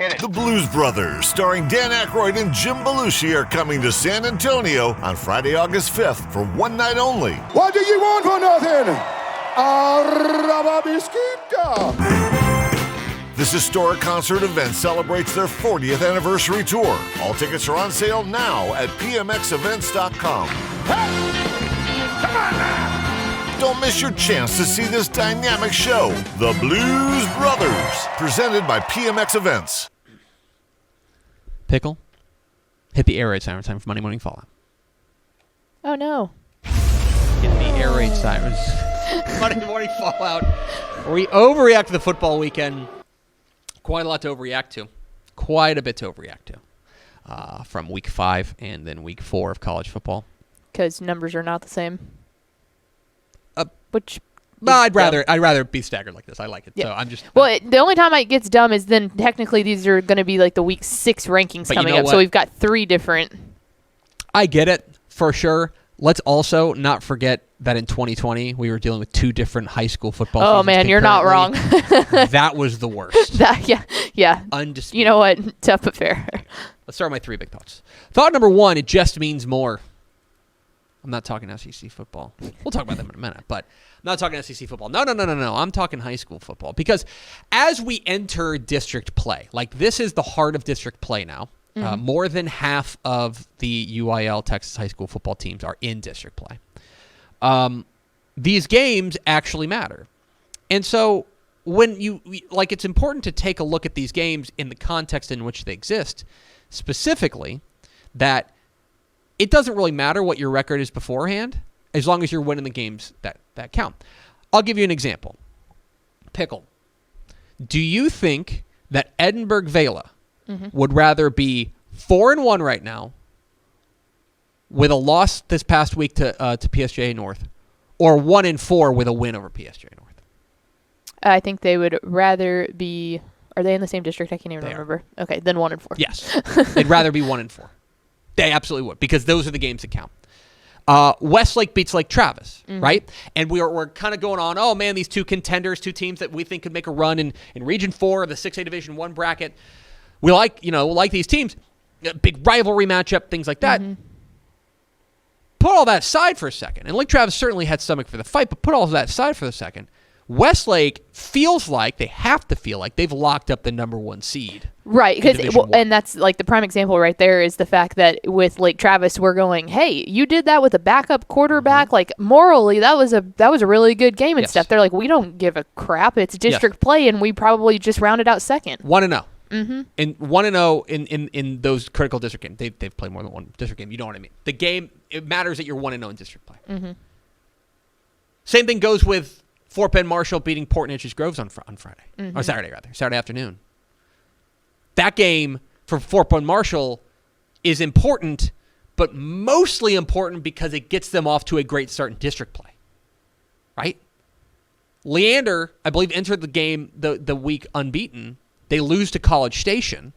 Hit it. The Blues Brothers, starring Dan Aykroyd and Jim Belushi, are coming to San Antonio on Friday, August 5th for one night only. What do you want for nothing? Arrababisquita. This historic concert event celebrates their 40th anniversary tour. All tickets are on sale now at pmxevents.com. Hey! Come on now! Don't miss your chance to see this dynamic show, The Blues Brothers, presented by PMX Events. Pickle, hit the air raid siren time for Monday Morning Fallout. Oh, no. Hit the air raid sirens. Monday Morning Fallout. We overreact to the football weekend. Quite a lot to overreact to. Quite a bit to overreact to. From week 5 and then week 4 of college football. Because numbers are not the same. Which I'd rather be staggered like this. I like it. Yeah. So I'm just the only time it gets dumb is then technically these are going to be like the week 6 rankings But coming you know up. what? So we've got 3 different. I get it for sure. Let's also not forget that in 2020 we were dealing with 2 different high school football seasons. Oh man, you're not wrong. That was the worst. Yeah. Undisputed. You know what? Tough but fair. Let's start with my 3 big thoughts. Thought number 1, it just means more. I'm not talking SEC football. We'll talk about them in a minute, but I'm not talking SEC football. No. I'm talking high school football. Because as we enter district play, like this is the heart of district play now. More than half of the UIL Texas high school football teams are in district play. These games actually matter. And so when it's important to take a look at these games in the context in which they exist, specifically that it doesn't really matter what your record is beforehand as long as you're winning the games that count. I'll give you an example. Pickle. Do you think that Edinburgh Vela would rather be 4-1 right now with a loss this past week to PSJ North or 1-4 with a win over PSJ North? I think they would rather be. Are they in the same district? I can't even They remember. Okay, then 1-4. Yes. They'd rather be 1-4. They absolutely would, because those are the games that count. Westlake beats Lake Travis, right? And we're kind of going on, oh, man, these 2 contenders, 2 teams that we think could make a run in Region 4 of the 6A Division 1 bracket. We like these teams. Big rivalry matchup, things like that. Put all that aside for a second. And Lake Travis certainly had stomach for the fight, but put all of that aside for a second. Westlake feels like, they have to feel like, they've locked up the number 1 seed. Right, and that's like the prime example right there is the fact that with Lake Travis, we're going, hey, you did that with a backup quarterback. Like morally, that was a really good game and stuff. They're like, we don't give a crap. It's district play, and we probably just rounded out second. 1-0. And 1-0 in those critical district games. They've played more than one district game. You know what I mean? The game, it matters that you're 1-0 in district play. Same thing goes with Fort Bend Marshall beating Port Neches Groves on Friday. Or Saturday afternoon. That game for Fort Bend Marshall is important, but mostly important because it gets them off to a great start in district play. Right? Leander, I believe, entered the game the week unbeaten. They lose to College Station.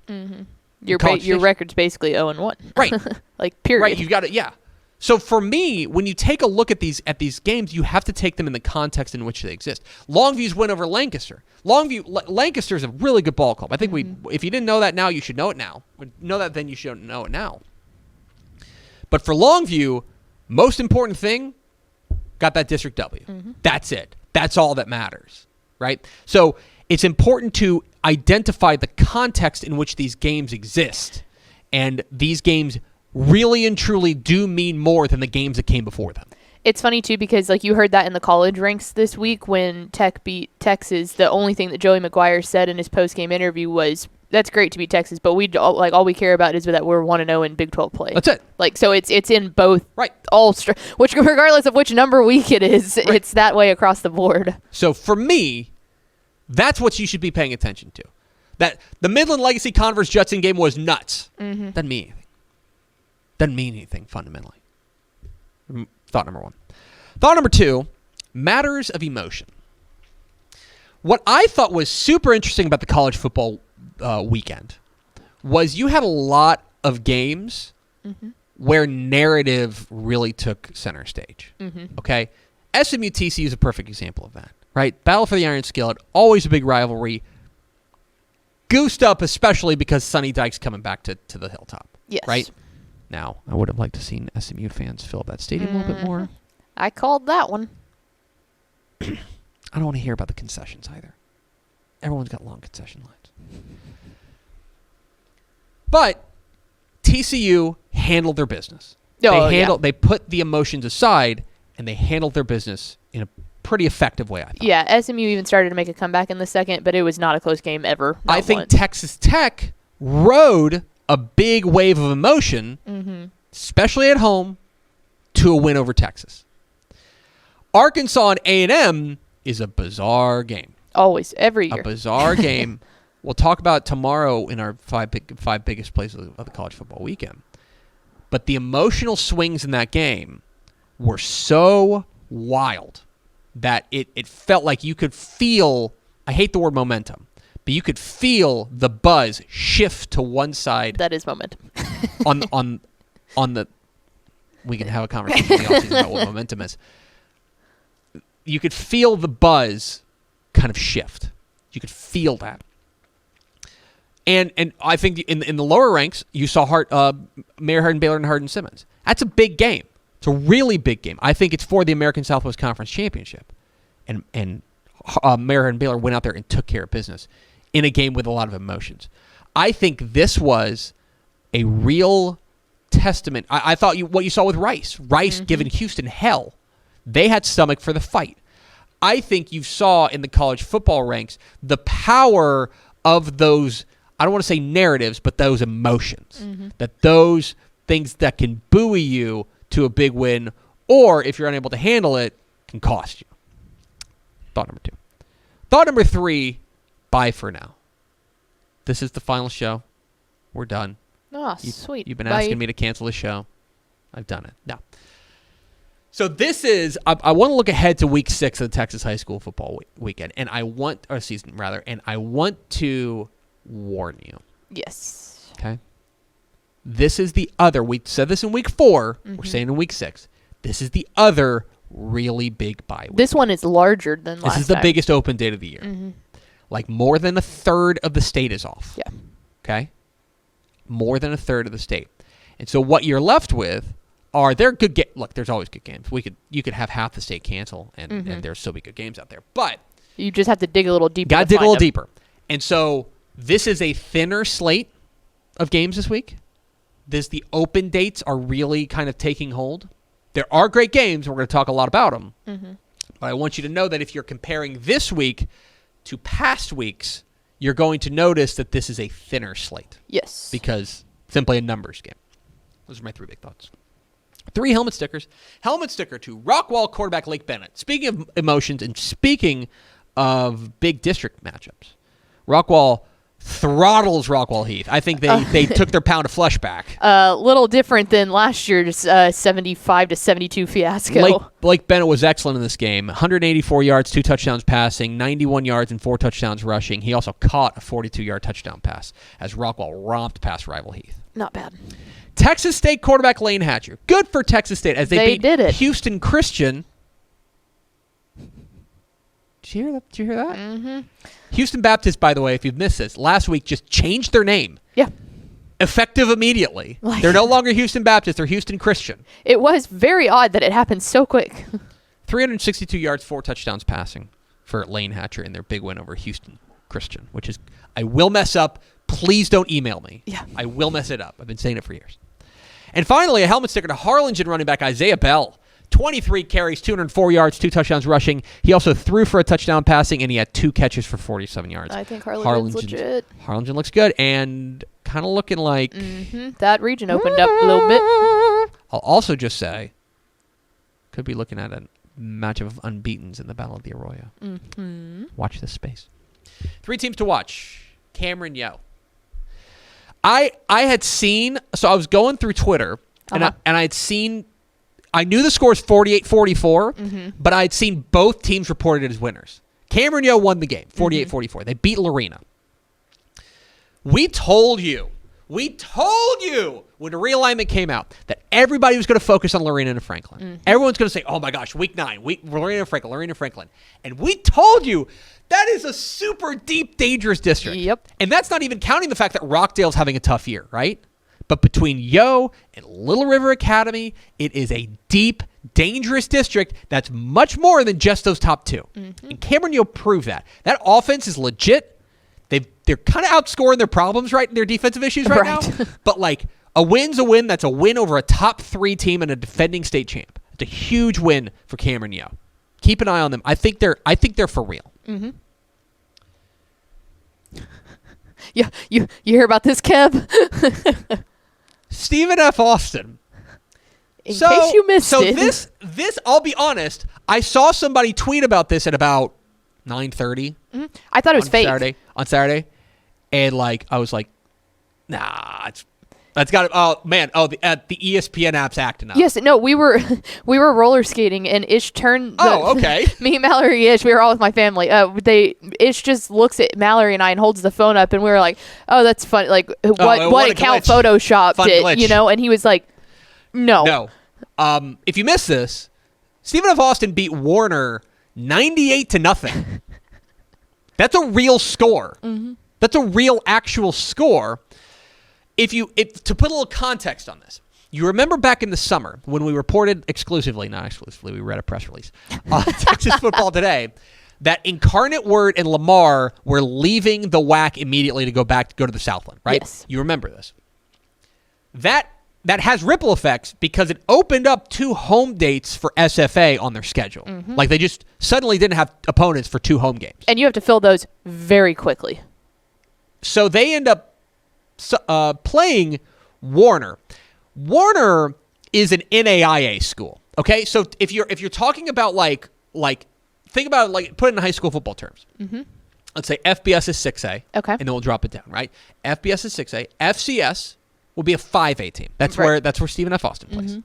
Your record's basically 0-1. Right. Like, period. Right, you got it, yeah. So for me, when you take a look at these games, you have to take them in the context in which they exist. Longview's win over Lancaster. Lancaster's a really good ball club. I think if you didn't know that now, you should know it now. Know that then, you should know it now. But for Longview, most important thing, got that district W. That's it. That's all that matters, right? So it's important to identify the context in which these games exist. And these games really and truly do mean more than the games that came before them. It's funny, too, because like you heard that in the college ranks this week when Tech beat Texas. The only thing that Joey McGuire said in his post-game interview was, that's great to beat Texas, but all we care about is that we're 1-0 in Big 12 play. That's it. Like, so it's in both. Right. Which regardless of which number week it is, right. It's that way across the board. So for me, that's what you should be paying attention to. That the Midland Legacy Converse Judson game was nuts. Doesn't mean anything. Doesn't mean anything fundamentally. Thought number 1. Thought number 2, matters of emotion. What I thought was super interesting about the college football weekend was you had a lot of games where narrative really took center stage. Okay? SMU TCU is a perfect example of that, right? Battle for the Iron Skillet, always a big rivalry. goosed up, especially because Sonny Dykes coming back to the Hilltop. Yes. Right? Now, I would have liked to seen SMU fans fill up that stadium a little bit more. I called that one. I don't want to hear about the concessions either. Everyone's got long concession lines. But TCU handled their business. They put the emotions aside, and they handled their business in a pretty effective way, I thought. Yeah, SMU even started to make a comeback in the second, but it was not a close game ever. I think Texas Tech rode a big wave of emotion, especially at home, to a win over Texas. Arkansas and A&M is a bizarre game. Always, every year. A bizarre game. We'll talk about tomorrow in our five biggest plays of the college football weekend. But the emotional swings in that game were so wild that it felt like you could feel, I hate the word momentum, but you could feel the buzz shift to one side. That is momentum. on the, we can have a conversation in the offseason about what momentum is. You could feel the buzz kind of shift. You could feel that. And I think in the lower ranks, you saw Mayor Hardin-Baylor and Hardin-Simmons. That's a big game. It's a really big game. I think it's for the American Southwest Conference Championship. And Mayor Hardin-Baylor went out there and took care of business in a game with a lot of emotions. I think this was a real testament. I thought what you saw with Rice giving Houston hell. They had stomach for the fight. I think you saw in the college football ranks the power of those, I don't want to say narratives, but those emotions. That those things that can buoy you to a big win, or if you're unable to handle it, can cost you. Thought number 2. Thought number 3, bye for now. This is the final show. We're done. Oh, sweet. You've been asking me to cancel the show. I've done it. No. So this is, I want to look ahead to week 6 of the Texas high school football weekend, or season rather, and I want to warn you. Yes. Okay? This is the other, we said this in week 4, we're saying in week 6. This is the other really big bye week. This one is larger than last time. This is the biggest open date of the year. Like more than a third of the state is off. Yeah. Okay? More than a third of the state. And so what you're left with are there good games. Look, there's always good games. You could have half the state cancel, and there'll still be good games out there. But you just have to dig a little deeper. Got to dig a little deeper. And so this is a thinner slate of games this week. The open dates are really kind of taking hold. There are great games. We're going to talk a lot about them. But I want you to know that if you're comparing this week to past weeks, you're going to notice that this is a thinner slate. Yes. Because simply a numbers game. Those are my 3 big thoughts. 3 helmet stickers. Helmet sticker to Rockwall quarterback Lake Bennett. Speaking of emotions and speaking of big district matchups, Rockwall throttles Rockwall Heath. I think they took their pound of flesh back. A little different than last year's 75-72 fiasco. Blake Bennett was excellent in this game. 184 yards, 2 touchdowns passing, 91 yards and 4 touchdowns rushing. He also caught a 42-yard touchdown pass as Rockwall romped past rival Heath. Not bad. Texas State quarterback Lane Hatcher. Good for Texas State as they beat Houston Christian. Did you hear that? Houston Baptist, by the way, if you've missed this, last week just changed their name. Yeah. Effective immediately. They're no longer Houston Baptist, they're Houston Christian. It was very odd that it happened so quick. 362 yards, 4 touchdowns passing for Lane Hatcher in their big win over Houston Christian, which is, I will mess up. Please don't email me. Yeah. I will mess it up. I've been saying it for years. And finally, a helmet sticker to Harlingen running back Isaiah Bell. 23 carries, 204 yards, 2 touchdowns rushing. He also threw for a touchdown passing, and he had 2 catches for 47 yards. I think Harlingen's legit. Harlingen looks good and kind of looking like... That region opened up a little bit. I'll also just say, could be looking at a match of unbeatens in the Battle of the Arroyo. Watch this space. 3 teams to watch. Cameron Yo. I had seen... So I was going through Twitter, and I had seen... I knew the score is 48-44, but I had seen both teams reported as winners. Cameron Yo won the game, 48-44. They beat Lorena. We told you We told you when the realignment came out that everybody was going to focus on Lorena and Franklin. Mm-hmm. Everyone's going to say, oh my gosh, week 9, Lorena and Franklin. And we told you that is a super deep, dangerous district. Yep. And that's not even counting the fact that Rockdale's having a tough year, right? But between Yo and Little River Academy, it is a deep, dangerous district that's much more than just those top 2. Mm-hmm. And Cameron Yo proved that. That offense is legit. They're kind of outscoring their problems, right? Their defensive issues right now. But like a win's a win. That's a win over a top 3 team and a defending state champ. It's a huge win for Cameron Yo. Keep an eye on them. I think they're for real. Mm-hmm. Yeah, you hear about this, Kev? Stephen F. Austin. In case you missed it. So this, I'll be honest, I saw somebody tweet about this at about 9:30. Mm-hmm. I thought it was fake. On Saturday. And like, I was like, nah, that's got to, oh man, the ESPN app's acting up. Yes, no, we were roller skating and Ish turned. Okay. Me, Mallory, Ish, we were all with my family. Ish just looks at Mallory and I and holds the phone up and we were like, oh, that's fun. Like, what account photoshopped fun it, glitch. you know? And he was like, no. If you missed this, Stephen F. Austin beat Warner 98-0. That's a real score. Mm-hmm. That's a real actual score. If to put a little context on this, you remember back in the summer when we reported not exclusively, we read a press release on Texas Football Today that Incarnate Word and Lamar were leaving the WAC immediately to go to the Southland, right? Yes. You remember this. That has ripple effects because it opened up 2 home dates for SFA on their schedule. Mm-hmm. Like they just suddenly didn't have opponents for 2 home games. And you have to fill those very quickly. So they end up playing Warner. Warner is an NAIA school. Okay, so if you're talking about like think about it like put it in high school football terms. Mm-hmm. Let's say FBS is 6A. Okay, and then we'll drop it down. Right, FBS is 6A. FCS will be a 5A team. That's right. where Stephen F. Austin plays. Mm-hmm.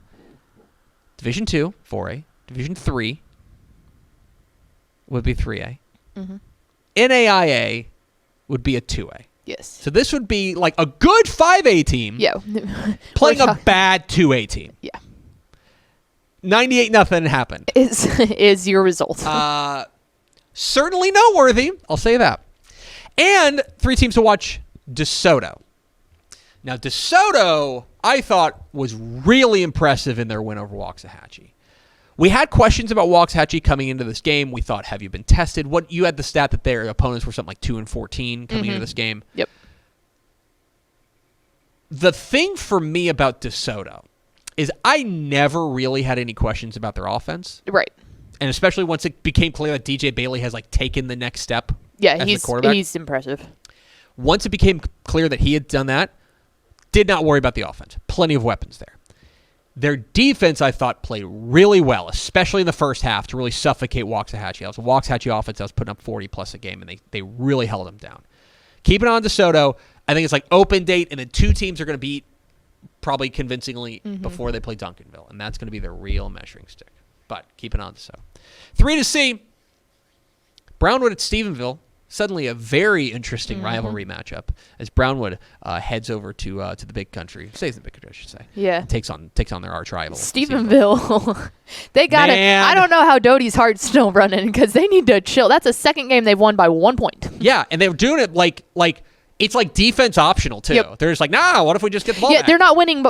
Division 2, 4A. Division 3 would be 3A. Mm-hmm. NAIA would be a 2A. Yes. So this would be like a good 5A team playing a bad 2A team. Yeah. 98-0 happened. Is your result. Certainly noteworthy. I'll say that. And 3 teams to watch. DeSoto. Now, DeSoto, I thought, was really impressive in their win over Waxahachie. We had questions about Waxahachie coming into this game. We thought, have you been tested? You had the stat that their opponents were something like 2-14 coming into this game. Yep. The thing for me about DeSoto is I never really had any questions about their offense. Right. And especially once it became clear that DJ Bailey has like taken the next step. Yeah, as the quarterback. He's impressive. Once it became clear that he had done that, did not worry about the offense. Plenty of weapons there. Their defense, I thought, played really well, especially in the first half, to really suffocate Waxahachie. That was a Waxahachie offense that was putting up 40-plus a game, and they really held them down. Keep it on DeSoto. I think it's like open date, and then 2 teams are going to beat probably convincingly before they play Duncanville, and that's going to be their real measuring stick. But keep it on DeSoto. 3 to C, Brownwood at Stephenville. Suddenly a very interesting rivalry matchup as Brownwood heads over to the big country. Stays in the big country, I should say. Yeah. Takes on their arch rival. Stephenville. They got it. I don't know how Doty's heart's still running because they need to chill. That's a second game they've won by 1 point. Yeah, and they're doing it like it's like defense optional too. Yep. They're just like, nah, what if we just get the ball back? They're not winning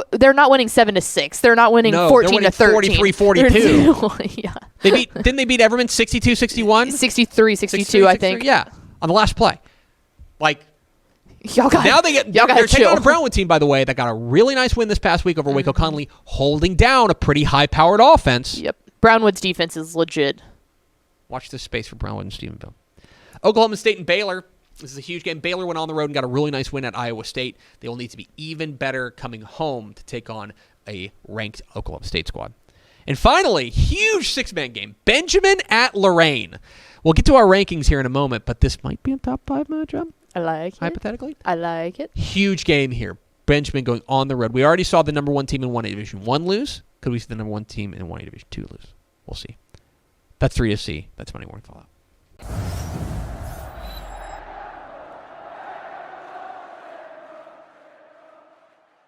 7-6. They're not winning 14-13. 43-42. Yeah. Didn't they beat Everman 62-61? 63-62, I think. Yeah. On the last play. Like, they're taking on a Brownwood team, by the way, that got a really nice win this past week over Waco Conley, holding down a pretty high-powered offense. Yep. Brownwood's defense is legit. Watch this space for Brownwood and Stephenville. Oklahoma State and Baylor. This is a huge game. Baylor went on the road and got a really nice win at Iowa State. They will need to be even better coming home to take on a ranked Oklahoma State squad. And finally, huge 6-man game. Benjamin at Lorraine. We'll get to our rankings here in a moment, but this might be a top 5 matchup. I like it. Hypothetically. I like it. Huge game here. Benjamin going on the road. We already saw the number 1 team in 1A Division 1 lose. Could we see the number 1 team in 1A Division 2 lose? We'll see. That's 3 to C. That's Money Morning Fallout.